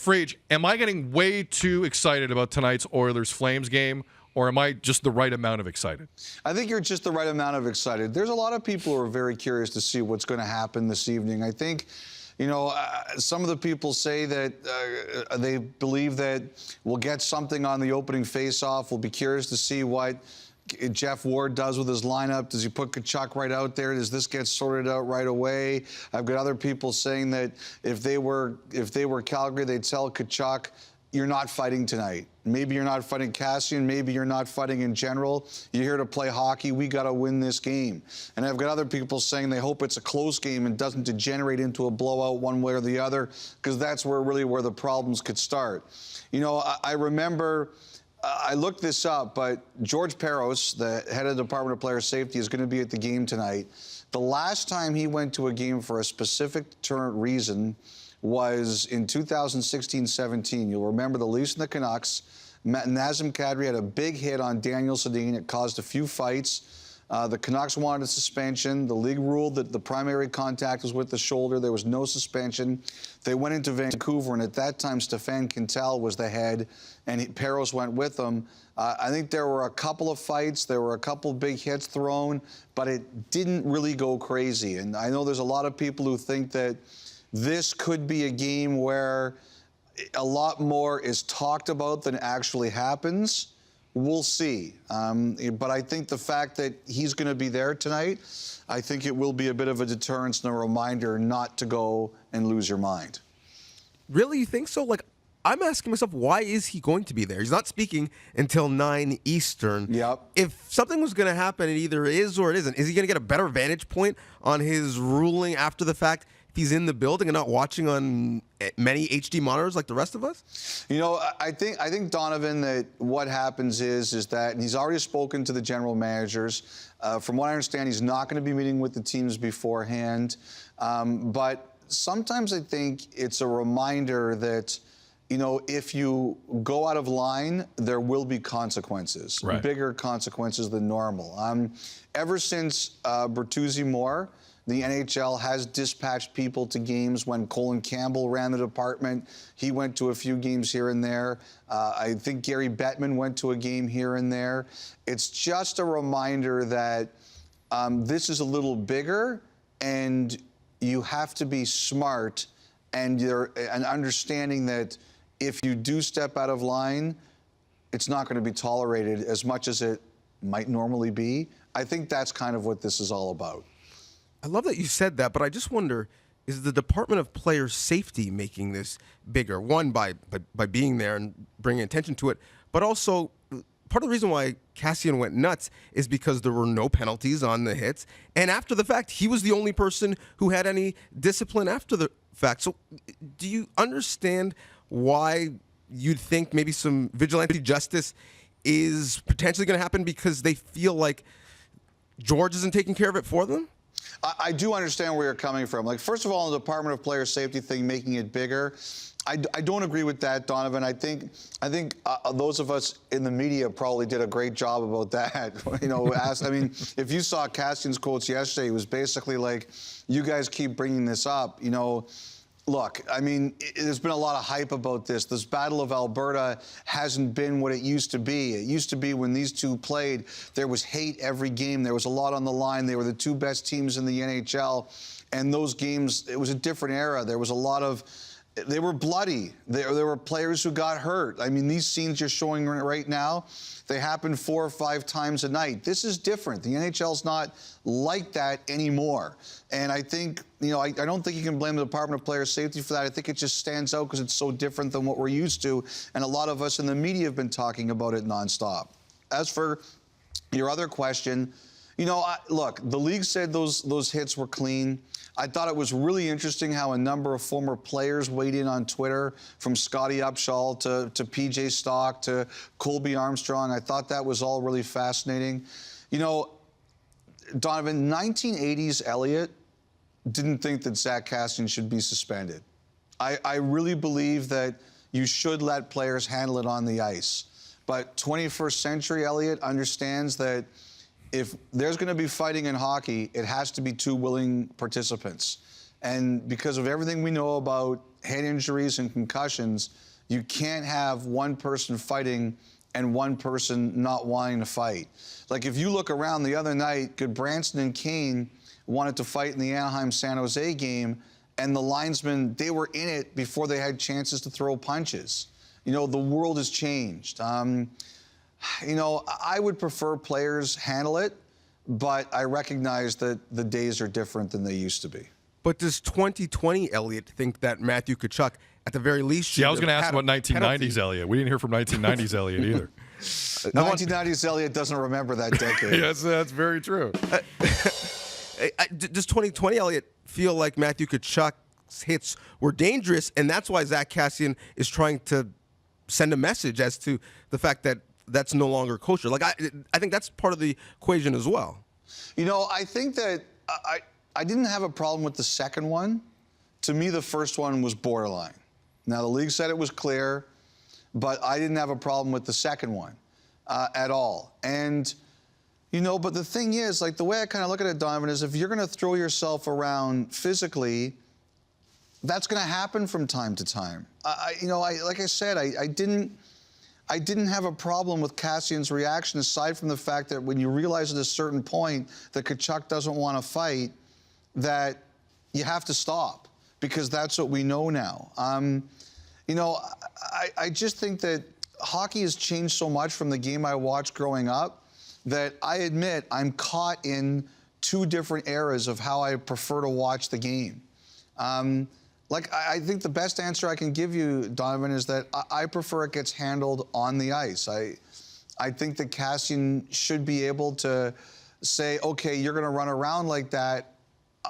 Friedge, am I getting way too excited about tonight's Oilers-Flames game, or am I just the right amount of excited? I think you're just the right amount of excited. There's a lot of people who are very curious to see what's going to happen this evening. I think, some of the people say that they believe that we'll get something on the opening face-off. We'll be curious to see what Jeff Ward does with his lineup. Does he put Tkachuk right out there? Does this get sorted out right away? I've got other people saying that if they were Calgary, they'd tell Tkachuk, you're not fighting tonight. Maybe you're not fighting Kassian. Maybe you're not fighting in general. You're here to play hockey. We got to win this game. And I've got other people saying they hope it's a close game and doesn't degenerate into a blowout one way or the other, because that's where the problems could start. I remember, I looked this up, but George Peros, the head of the Department of Player Safety, is going to be at the game tonight. The last time he went to a game for a specific reason was in 2016-17. You'll remember the Leafs and the Canucks. Nazem Kadri had a big hit on Daniel Sedin. It caused a few fights. The Canucks wanted a suspension. The league ruled that the primary contact was with the shoulder. There was no suspension. They went into Vancouver, and at that time, Stefan Quintal was the head, and Peros went with them. I think there were a couple of fights. There were a couple big hits thrown, but it didn't really go crazy. And I know there's a lot of people who think that this could be a game where a lot more is talked about than actually happens. We'll see. But I think the fact that he's going to be there tonight, I think it will be a bit of a deterrence and a reminder not to go and lose your mind. Really? You think so? Like, I'm asking myself, why is he going to be there? He's not speaking until 9 Eastern. Yep. If something was going to happen, it either is or it isn't. Is he going to get a better vantage point on his ruling after the fact if he's in the building and not watching on many HD monitors like the rest of us? I think Donovan, that what happens is that, and he's already spoken to the general managers. From what I understand, he's not going to be meeting with the teams beforehand. But sometimes I think it's a reminder that, if you go out of line, there will be consequences, right. Bigger consequences than normal. Ever since Bertuzzi Moore, the NHL has dispatched people to games. When Colin Campbell ran the department, he went to a few games here and there. I think Gary Bettman went to a game here and there. It's just a reminder that this is a little bigger, and you have to be smart and understanding that if you do step out of line, it's not going to be tolerated as much as it might normally be. I think that's kind of what this is all about. I love that you said that, but I just wonder, is the Department of Player Safety making this bigger? One, by being there and bringing attention to it, but also part of the reason why Kassian went nuts is because there were no penalties on the hits, and after the fact, he was the only person who had any discipline after the fact. So do you understand why you'd think maybe some vigilante justice is potentially going to happen because they feel like George isn't taking care of it for them? I do understand where you're coming from. Like, first of all, the Department of Player Safety thing, making it bigger, I don't agree with that, Donovan. I think those of us in the media probably did a great job about that. If you saw Kassian's quotes yesterday, it was basically like, you guys keep bringing this up. Look, there's been a lot of hype about this. This Battle of Alberta hasn't been what it used to be. It used to be when these two played, there was hate every game. There was a lot on the line. They were the two best teams in the NHL. And those games, it was a different era. There was a lot of, they were bloody. There were players who got hurt. These scenes you're showing right now, they happen 4 or 5 times a night. This is different. The NHL's not like that anymore. And I think, I don't think you can blame the Department of Player Safety for that. I think it just stands out because it's so different than what we're used to. And a lot of us in the media have been talking about it nonstop. As for your other question, look, the league said those hits were clean. I thought it was really interesting how a number of former players weighed in on Twitter, from Scotty Upshall to PJ Stock to Colby Armstrong. I thought that was all really fascinating. Donovan, 1980s Elliotte didn't think that Zach Kassian should be suspended. I really believe that you should let players handle it on the ice. But 21st century Elliotte understands that if there's going to be fighting in hockey, it has to be two willing participants. And because of everything we know about head injuries and concussions, you can't have one person fighting and one person not wanting to fight. Like, if you look around the other night, Goodbranson and Kane wanted to fight in the Anaheim-San Jose game, and the linesmen, they were in it before they had chances to throw punches. You know, the world has changed. You know, I would prefer players handle it, but I recognize that the days are different than they used to be. But does 2020 Elliotte think that Matthew Tkachuk, at the very least, Yeah, I was going to ask about 1990s penalty? Elliotte. We didn't hear from 1990s Elliotte either. 1990s Elliotte doesn't remember that decade. Yes, that's very true. Does 2020 Elliotte feel like Matthew Tkachuk's hits were dangerous, and that's why Zach Kassian is trying to send a message as to the fact that that's no longer kosher? Like, I think that's part of the equation as well. You know, I think that I didn't have a problem with the second one. To me, the first one was borderline. Now, the league said it was clear, but I didn't have a problem with the second one at all. And, you know, but the thing is, like, the way I kind of look at it, Donovan, is if you're going to throw yourself around physically, that's going to happen from time to time. You know, like I said, I didn't have a problem with Kassian's reaction, aside from the fact that when you realize at a certain point that Tkachuk doesn't want to fight, that you have to stop, because that's what we know now. You know, I just think that hockey has changed so much from the game I watched growing up that I admit I'm caught in two different eras of how I prefer to watch the game. Like, I think the best answer I can give you, Donovan, is that I prefer it gets handled on the ice. I think that Kassian should be able to say, okay, you're going to run around like that.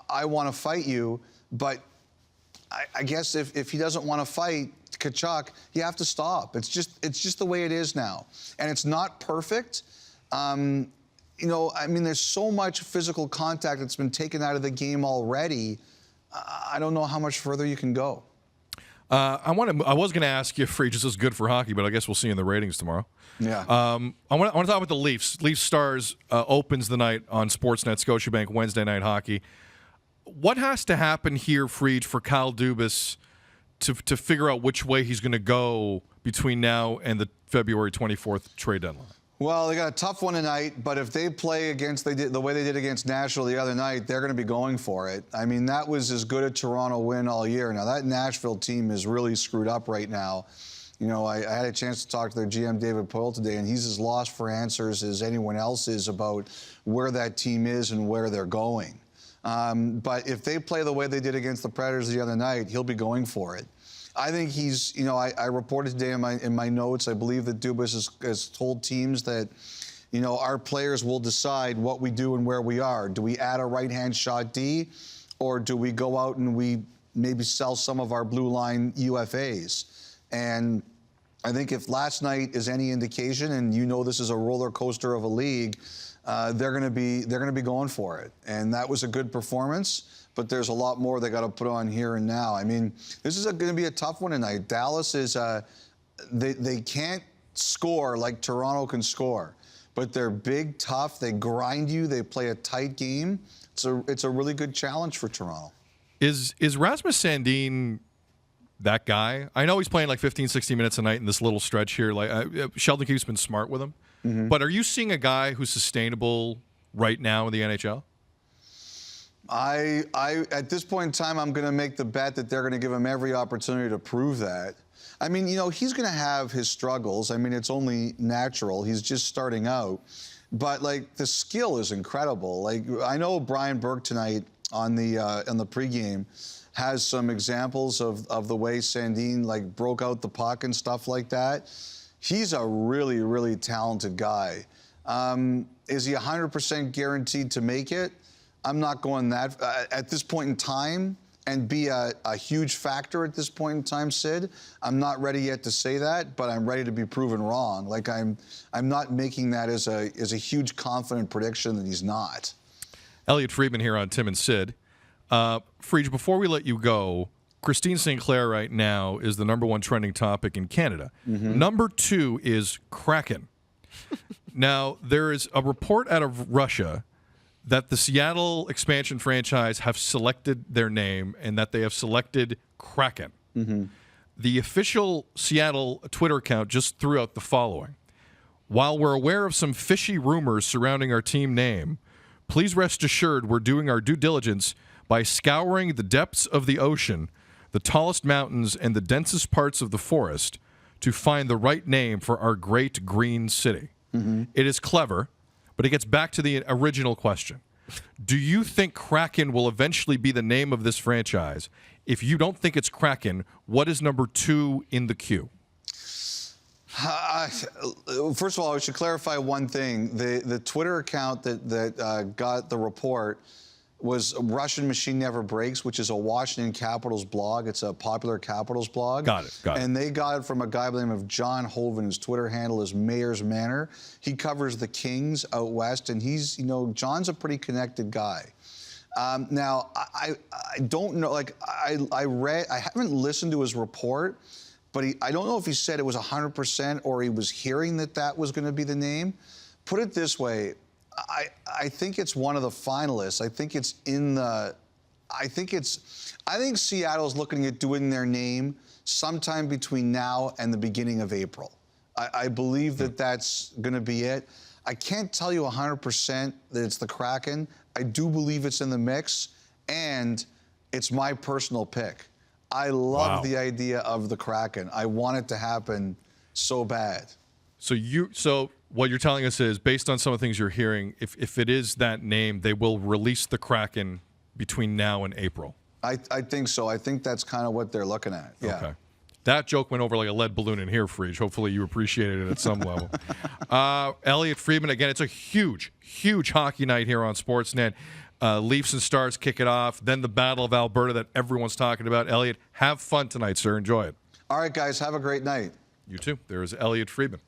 I want to fight you. But I guess if he doesn't want to fight Tkachuk, you have to stop. It's just the way it is now. And it's not perfect. You know, I mean, there's so much physical contact that's been taken out of the game already. I don't know how much further you can go. I was going to ask you if Friedman is good for hockey, but I guess we'll see in the ratings tomorrow. Yeah. I want to talk about the Leafs. Leafs Stars opens the night on Sportsnet, Scotiabank, Wednesday night hockey. What has to happen here, Fried, for Kyle Dubas to figure out which way he's going to go between now and the February 24th trade deadline? Well, they got a tough one tonight, but if they play against the way they did against Nashville the other night, they're going to be going for it. I mean, that was as good a Toronto win all year. Now, that Nashville team is really screwed up right now. You know, I had a chance to talk to their GM, David Poyle, today, and he's as lost for answers as anyone else is about where that team is and where they're going. But if they play the way they did against the Predators the other night, he'll be going for it. I think he's, you know, I reported today in my notes, I believe that Dubas has told teams that, you know, our players will decide what we do and where we are. Do we add a right-hand shot D, or do we go out and we maybe sell some of our blue line UFAs? And I think if last night is any indication, and you know this is a roller coaster of a league, they're going to be going for it. And that was a good performance. But there's a lot more they got to put on here and now. I mean, this is going to be a tough one tonight. Dallas is they can't score like Toronto can score, but they're big, tough. They grind you. They play a tight game. It's a really good challenge for Toronto. Is Rasmus Dahlin that guy? I know he's playing like 15, 16 minutes a night in this little stretch here. Like Sheldon Keefe's been smart with him, but are you seeing a guy who's sustainable right now in the NHL? At this point in time, I'm going to make the bet that they're going to give him every opportunity to prove that. I mean, you know, he's going to have his struggles. I mean, it's only natural. He's just starting out. But, like, the skill is incredible. Like, I know Brian Burke tonight on the pregame has some examples of the way Sandin, like, broke out the puck and stuff like that. He's a really, really talented guy. Is he 100% guaranteed to make it? I'm not going that at this point in time and be a huge factor at this point in time, Sid. I'm not ready yet to say that, but I'm ready to be proven wrong. Like, I'm not making that as a huge confident prediction that he's not. Elliotte Friedman here on Tim and Sid. Fried, before we let you go, Christine St. Clair right now is the #1 trending topic in Canada. Number 2 is Kraken. Now, there is a report out of Russia that the Seattle expansion franchise have selected their name and that they have selected Kraken. The official Seattle Twitter account just threw out the following. While we're aware of some fishy rumors surrounding our team name, please rest assured we're doing our due diligence by scouring the depths of the ocean, the tallest mountains, and the densest parts of the forest to find the right name for our great green city. It is clever, but it gets back to the original question. Do you think Kraken will eventually be the name of this franchise? If you don't think it's Kraken, what is number 2 in the queue? First of all, I should clarify one thing. The Twitter account that got the report was Russian Machine Never Breaks, which is a Washington Capitals blog. It's a popular Capitals blog. Got it. And they got it from a guy by the name of John Hoven, whose Twitter handle is Mayor's Manor. He covers the Kings out west, and he's, John's a pretty connected guy. Now, I don't know, I haven't listened to his report, but I don't know if he said it was 100% or he was hearing that was going to be the name. Put it this way, I think it's one of the finalists. I think it's in the, I think Seattle's looking at doing their name sometime between now and the beginning of April. I believe that's going to be it. I can't tell you 100% that it's the Kraken. I do believe it's in the mix, and it's my personal pick. I love the idea of the Kraken. I want it to happen so bad. So what you're telling us is, based on some of the things you're hearing, if it is that name, they will release the Kraken between now and April. I think so. I think that's kind of what they're looking at. Yeah. Okay. That joke went over like a lead balloon in here, Friedge. Hopefully you appreciated it at some level. Elliotte Friedman, again, it's a huge, huge hockey night here on Sportsnet. Leafs and Stars kick it off. Then the Battle of Alberta that everyone's talking about. Elliotte, have fun tonight, sir. Enjoy it. All right, guys. Have a great night. You too. There is Elliotte Friedman.